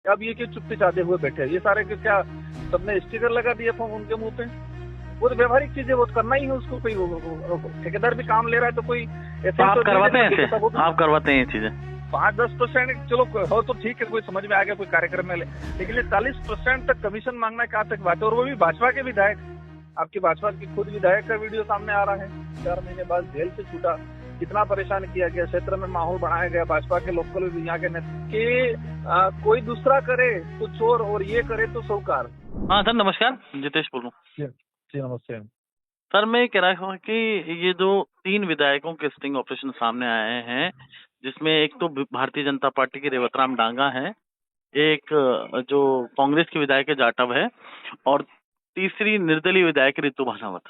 अब ये क्यों चुप्पी साधे हुए बैठे हैं? ये सारे के क्या सबने स्टिकर लगा दिए फोन उनके मुंह पे? वो तो व्यवहारिक चीजें वो तो करना ही है उसको। कोई ठेकेदार भी काम ले रहा है तो कोई ऐसे तो ही आप तो करवाते हैं नहीं ऐसे, देता वो भी आप करवाते हैं ये चीजें? 5-10% चलो हो तो ठीक है, कोई समझ में आ गया कोई कार्यक्रम में लेकिन ये 40% तक कमीशन मांगना कहाँ तक बात है? और वो भी भाजपा के विधायक, आपकी भाजपा की खुद विधायक का वीडियो सामने आ रहा है। 4 महीने बाद जेल से छूटा, कितना परेशान किया गया, क्षेत्र में माहौल बनाया गया, भाजपा के लोकल यहाँ के कोई दूसरा करे तो चोर और ये करे तो सौकार। हाँ सर नमस्कार, जितेश बोल रहा हूँ। जी नमस्ते। सर मैं कह रहा हूँ कि ये जो 3 विधायकों के स्टिंग ऑपरेशन सामने आए हैं, जिसमें एक तो भारतीय जनता पार्टी के रेवतराम डांगा है, एक जो कांग्रेस की विधायक है जाटव है, और तीसरी निर्दलीय विधायक रितु भासावत।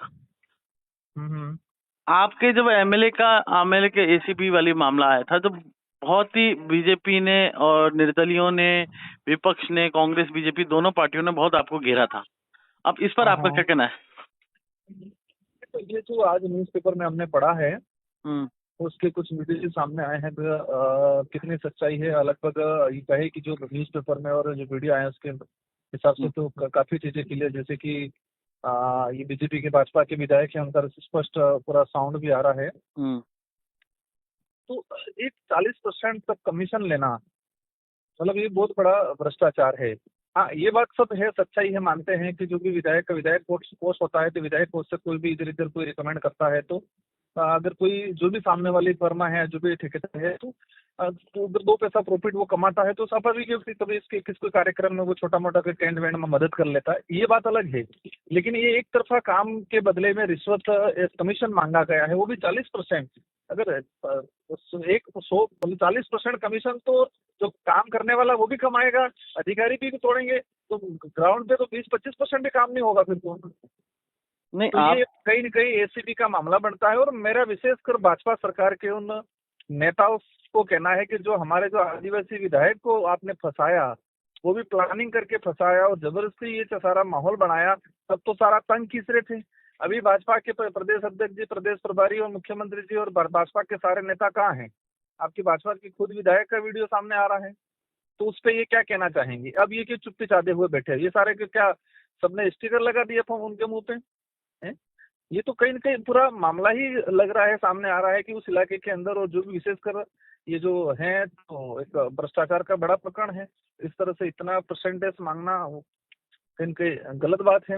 आपके जब एमएलए के एसीपी वाली मामला आया था, जब बहुत ही बीजेपी ने और निर्दलियों ने, विपक्ष ने, कांग्रेस बीजेपी दोनों पार्टियों ने बहुत आपको घेरा था। अब इस पर आपका क्या कहना है? तो ये जो आज न्यूज़पेपर में हमने पढ़ा है उसके कुछ वीडियो सामने आए हैं, कितनी सच्चाई है लगभग ये कहे कि जो न्यूज़पेपर में और जो वीडियो आए उसके हिसाब से तो काफी चीजें क्लियर, जैसे कि ये बीजेपी के भाजपा के विधायक है, उनका स्पष्ट पूरा साउंड भी आ रहा है। तो एक 40% तक कमीशन लेना मतलब ये बहुत बड़ा भ्रष्टाचार है। हाँ ये बात सब है, सच्चाई है, मानते हैं कि जो भी विधायक पोस्ट होता है तो विधायक पोस्ट से कोई भी इधर इधर कोई रिकमेंड करता है तो अगर कोई जो भी सामने वाली फर्मा है, जो भी ठेकेदार है तो उधर 2 पैसा प्रॉफिट वो कमाता है तो स्वाभाविक है कभी इसके किसी कार्यक्रम में वो छोटा मोटा कोई टेंट वेंट में मदद कर लेता है, ये बात अलग है। लेकिन ये एक तरफा काम के बदले में रिश्वत कमीशन मांगा गया है, वो भी 40%। अगर 40% कमीशन तो जो काम करने वाला वो भी कमाएगा, अधिकारी भी तोड़ेंगे तो ग्राउंड पे तो 20-25% भी काम नहीं होगा फिर तो। नहीं तो ये कहीं न कहीं एसीबी का मामला बनता है। और मेरा विशेषकर भाजपा सरकार के उन नेताओं को कहना है कि जो हमारे जो आदिवासी विधायक को आपने फंसाया, वो भी प्लानिंग करके फंसाया और जबरदस्ती ये सारा माहौल बनाया, तब तो सारा तंग खींच रहे थे। अभी भाजपा के प्रदेश अध्यक्ष जी, प्रदेश प्रभारी और मुख्यमंत्री जी और भाजपा के सारे नेता कहाँ हैं? आपकी भाजपा की खुद विधायक का वीडियो सामने आ रहा है, तो उस पर ये क्या कहना चाहेंगे? अब ये क्यों चुप्पी साधे हुए बैठे हैं? ये सारे के क्या सबने स्टिकर लगा दिए फोन उनके मुंह पे? हैं? ये तो कहीं न कहीं पूरा मामला ही लग रहा है, सामने आ रहा है कि उस इलाके के अंदर और जो भी विशेषकर ये जो है तो एक भ्रष्टाचार का बड़ा प्रकरण है। इस तरह से इतना परसेंटेज मांगना कहीं न कहीं गलत बात है।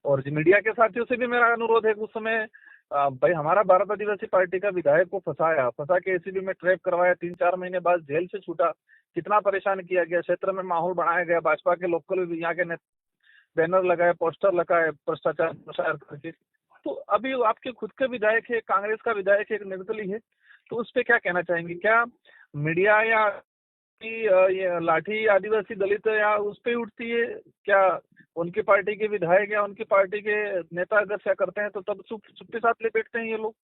और मीडिया के साथियों से भी मेरा अनुरोध है कि उस समय भाई हमारा भारत आदिवासी पार्टी का विधायक को फंसा के एसीबी में ट्रैप करवाया, 3-4 महीने बाद जेल से छूटा, कितना परेशान किया गया, क्षेत्र में माहौल बनाया गया, भाजपा के लोकल यहाँ के बैनर लगाए, पोस्टर लगाए, भ्रष्टाचार प्रसार करके। तो अभी आपके खुद के विधायक है, कांग्रेस का विधायक है, एक निर्दलीय है, तो उस पर क्या कहना चाहेंगे? क्या मीडिया या ये लाठी आदिवासी दलित या उस पर उठती है? क्या उनकी पार्टी के विधायक या उनकी पार्टी के नेता अगर क्या करते हैं तो तब चुप्पी साथ ले बैठते हैं ये लोग?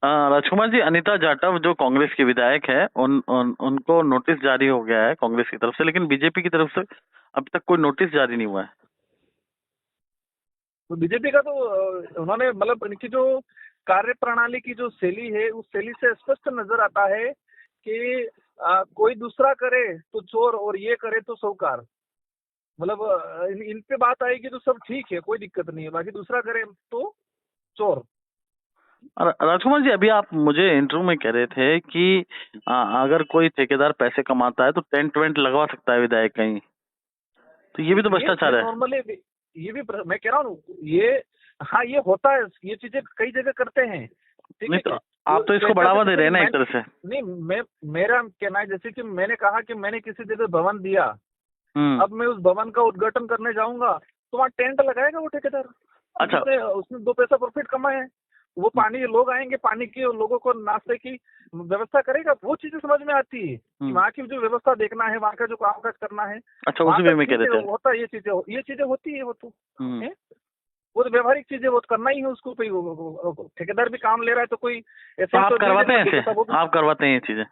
राजकुमार जी, अनीता जाटव जो कांग्रेस की विधायक है, उनको नोटिस जारी हो गया है कांग्रेस की तरफ से, लेकिन बीजेपी की तरफ से अभी तक कोई नोटिस जारी नहीं हुआ है। तो बीजेपी का तो उन्होंने मतलब इनकी जो कार्य प्रणाली की जो शैली है उस शैली से स्पष्ट नजर आता है कि कोई दूसरा करे तो चोर और ये करे तो सौकार। मतलब इन पे बात आएगी तो सब ठीक है, कोई दिक्कत नहीं है, बाकी दूसरा करे तो चोर। राजकुमार जी, अभी आप मुझे इंटरव्यू में कह रहे थे कि अगर कोई ठेकेदार पैसे कमाता है तो टेंट वेंट लगवा सकता है विधायक कहीं, तो ये भी तो भ्रष्टाचार है। नॉर्मली ये भी मैं कह रहा हूँ ये, हाँ ये होता है, ये चीजें कई जगह करते हैं, ठीक है। तो आप तो इसको बढ़ावा दे रहे हैं ना एक तरह से। नहीं, मेरा कहना है जैसे कि मैंने कहा कि मैंने किसी जगह भवन दिया, अब मैं उस भवन का उद्घाटन करने जाऊंगा तो वहाँ टेंट लगाएगा वो ठेकेदार। अच्छा, उसने 2 पैसा प्रॉफिट कमाए हैं, वो पानी, लोग आएंगे, पानी की और लोगों को नाश्ते की व्यवस्था करेगा, वो चीजें समझ में आती है कि वहाँ की जो व्यवस्था देखना है, वहाँ का जो कामकाज करना है। अच्छा, उसी वे में कह रहे थे। होता है, ये चीजें होती है, वो तो वो तो व्यवहारिक चीजें वो करना ही है उसको। ठेकेदार भी काम ले रहा है तो कोई ऐसे आप करवाते हैं ऐसे, आप करवाते हैं ये चीजें?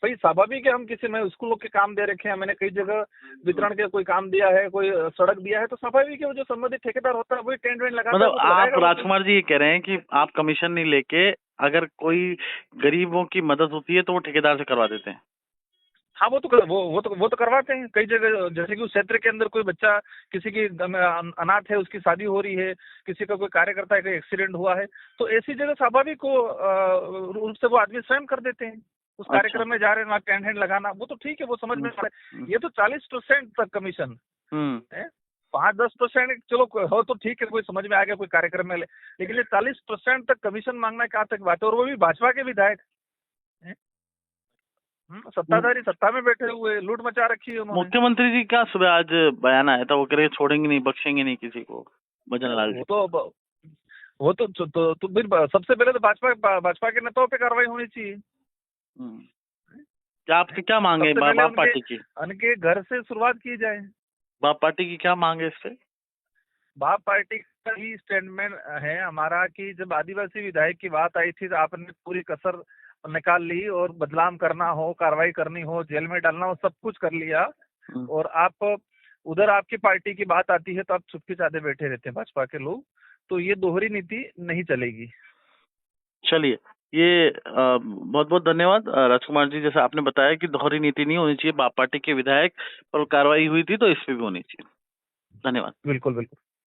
भाई स्वाभाविक है, हम किसी में स्कूलों के काम दे रखे हैं, मैंने कई जगह वितरण के कोई काम दिया है, कोई सड़क दिया है, तो स्वाभाविक है वो जो संबंधित ठेकेदार होता है वही टेंट वेंट लगाता है। मतलब आप राजकुमार जी ये कह रहे हैं कि आप कमीशन नहीं लेके अगर कोई गरीबों की मदद होती है तो वो ठेकेदार से करवा देते हैं? हाँ, वो तो करवाते हैं कई जगह। जैसे कि उस क्षेत्र के अंदर कोई बच्चा, किसी की अनाथ है, उसकी शादी हो रही है, किसी का कोई कार्यकर्ता है, कोई एक्सीडेंट हुआ है, तो ऐसी जगह स्वाभाविक को रूप से वो आदमी स्वयं कर देते हैं। उस अच्छा। कार्यक्रम में जा रहे हैं, वहाँ कैंड हैंड लगाना, वो तो ठीक है, वो समझ में आ रहा है। ये तो 40% तक कमीशन है। 5-10% चलो हो तो ठीक है, कोई समझ में आ गया, कोई कार्यक्रम में लेकिन ये 40% तक कमीशन मांगना कहाँ तक बात है, और वो भी भाजपा के विधायक। सत्ताधारी सत्ता में बैठे हुए, लूट मचा रखी है उन्होंने। मुख्यमंत्री जी का सुबह आज बयान आया था, वो कह रहे छोड़ेंगे नहीं, बख्शेंगे नहीं किसी को, भजन लाल जी। वो तो फिर सबसे पहले तो भाजपा के नेताओं पे कार्रवाई होनी चाहिए। क्या आपकी क्या मांग है सबसे पहले बाप पार्टी की? उनके घर से शुरुआत की जाए। बाप पार्टी की क्या मांग है इससे? बाप पार्टी का ही स्टेटमेंट है हमारा कि जब आदिवासी विधायक की बात आई थी तो आपने पूरी कसर निकाल ली, और बदनाम करना हो, कार्रवाई करनी हो, जेल में डालना हो, सब कुछ कर लिया, और आप उधर आपकी पार्टी की बात आती है तो आप चुपके चादे बैठे रहते हैं भाजपा के लोग। तो ये दोहरी नीति नहीं चलेगी। चलिए, ये बहुत बहुत धन्यवाद राजकुमार जी। जैसा आपने बताया कि दोहरी नीति नहीं होनी चाहिए, बाप पार्टी के विधायक पर कार्रवाई हुई थी तो इस पे भी होनी चाहिए। धन्यवाद। बिल्कुल बिल्कुल।